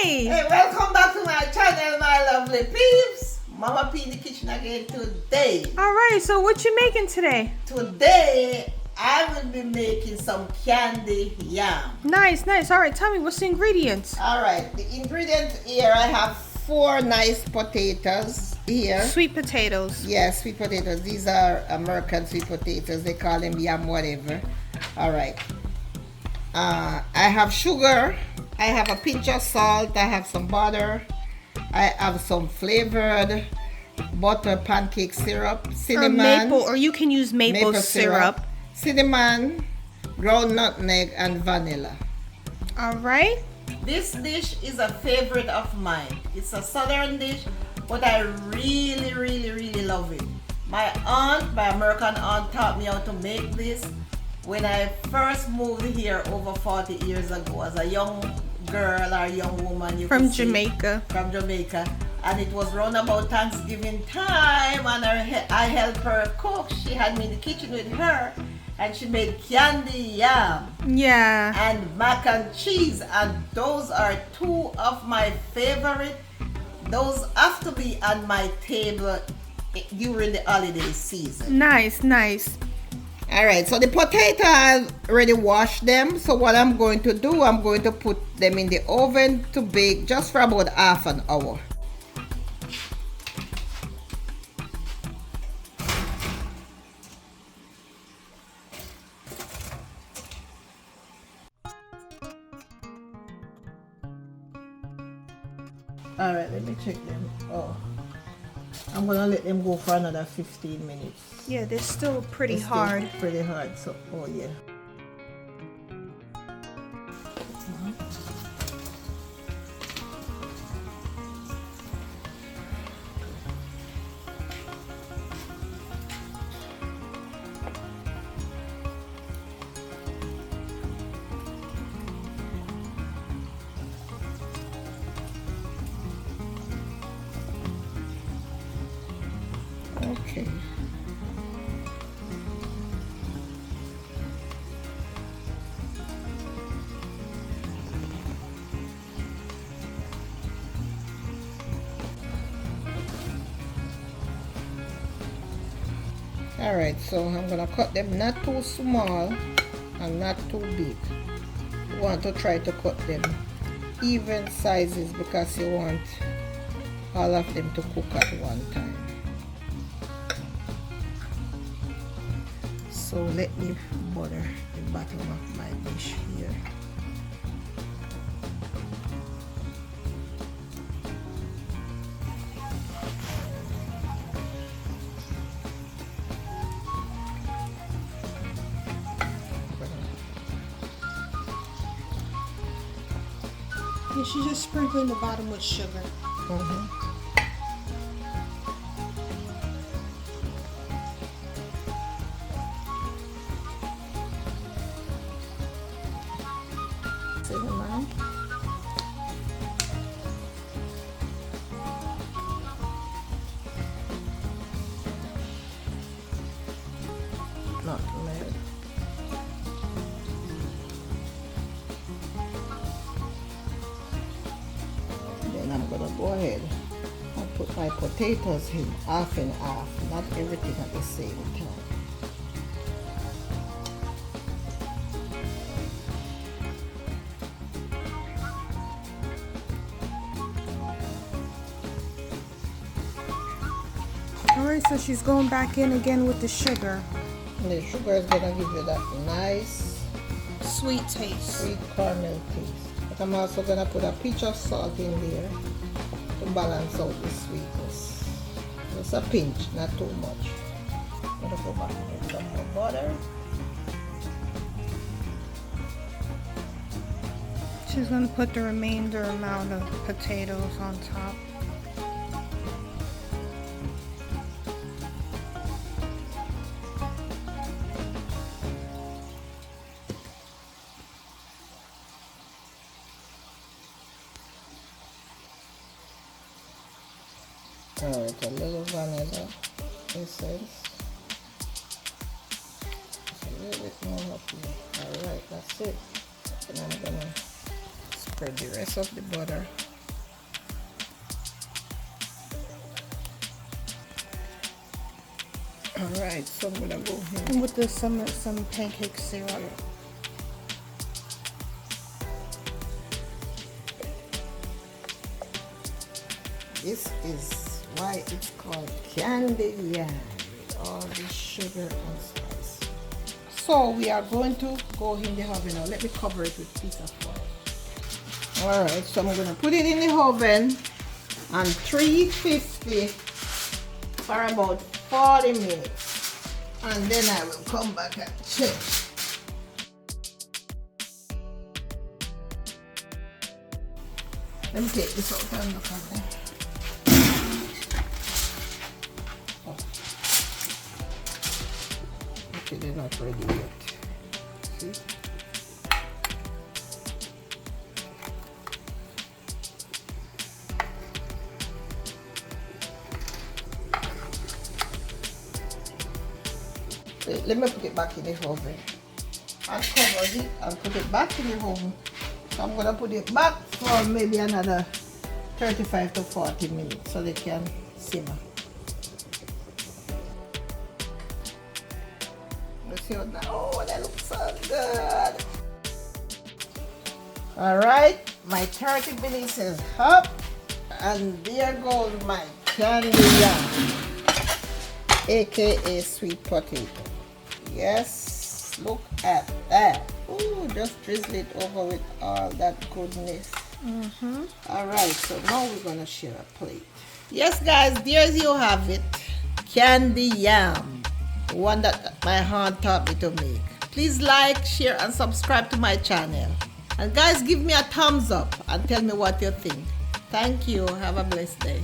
Hey, welcome back to my channel, my lovely peeps. Mama P in the kitchen again today. Alright, so what you making today? Today, I will be making some candy yam. Nice. Alright, tell me, what's the ingredients? Alright, the ingredients here, I have 4 nice potatoes here. Sweet potatoes. Yeah, sweet potatoes. These are American sweet potatoes. They call them yam whatever. Alright. I have sugar. I have a pinch of salt. I have some butter. I have some flavored butter pancake syrup, cinnamon. Or you can use maple syrup. Cinnamon, ground nutmeg, and vanilla. Alright. This dish is a favorite of mine. It's a southern dish, but I really love it. My aunt, my American aunt, taught me how to make this when I first moved here over 40 years ago as a young girl or young woman. From Jamaica. From Jamaica. And it was round about Thanksgiving time, and I helped her cook. She had me in the kitchen with her, and she made candy yam. Yeah. And mac and cheese, and those are 2 of my favorite. Those have to be on my table during the holiday season. Nice. Alright, so the potato, I've already washed them. So what I'm going to do, I'm going to put them in the oven to bake just for about half an hour. Alright, let me check them. Oh, I'm gonna let them go for another 15 minutes. Yeah, they're still pretty It's hard. still pretty hard, so, oh yeah. Okay. Alright, so I'm gonna cut them not too small and not too big. You want to try to cut them even sizes because you want all of them to cook at one time. So let me butter the bottom of my dish here. You should just sprinkle the bottom with sugar. Cinnamon. Nutmeg. Then I'm gonna go ahead and put my potatoes in half and half, not everything at the same time. Alright, so she's going back in again with the sugar. And the sugar is gonna give you that nice Sweet taste. sweet caramel taste. But I'm also gonna put a pinch of salt in there to balance out the sweetness. Just a pinch, not too much. I'm gonna go back and get some more butter. She's gonna put the remainder amount of potatoes on top. Alright, a little vanilla essence. Just a little bit more up here. Alright, that's it. And I'm gonna spread the rest of the butter Alright, so I'm gonna go here. And with this, some pancake syrup. This is why it's called candied yam, with all the sugar and spice. So we are going to go in the oven now. Let me cover it with a piece of foil. Alright, so I'm gonna put it in the oven on 350 for about 40 minutes. And then I will come back and check. Let me take this out and look at them. Okay, they're not ready yet. See? Wait, let me put it back in the oven. And cover it and put it back in the oven. So I'm gonna put it back for maybe another 35 to 40 minutes so they can simmer. Let's see what now. Oh, that looks so good. Alright, my 30 minutes is up. And there goes my candy yam, aka sweet potato. Yes, look at that. Ooh, just drizzle it over with all that goodness. Alright, so now we're gonna share a plate. Yes guys, there you have it. Candy yam. The one that my aunt taught me to make. Please like, share and subscribe to my channel. And guys, give me a thumbs up and tell me what you think. Thank you. Have a blessed day.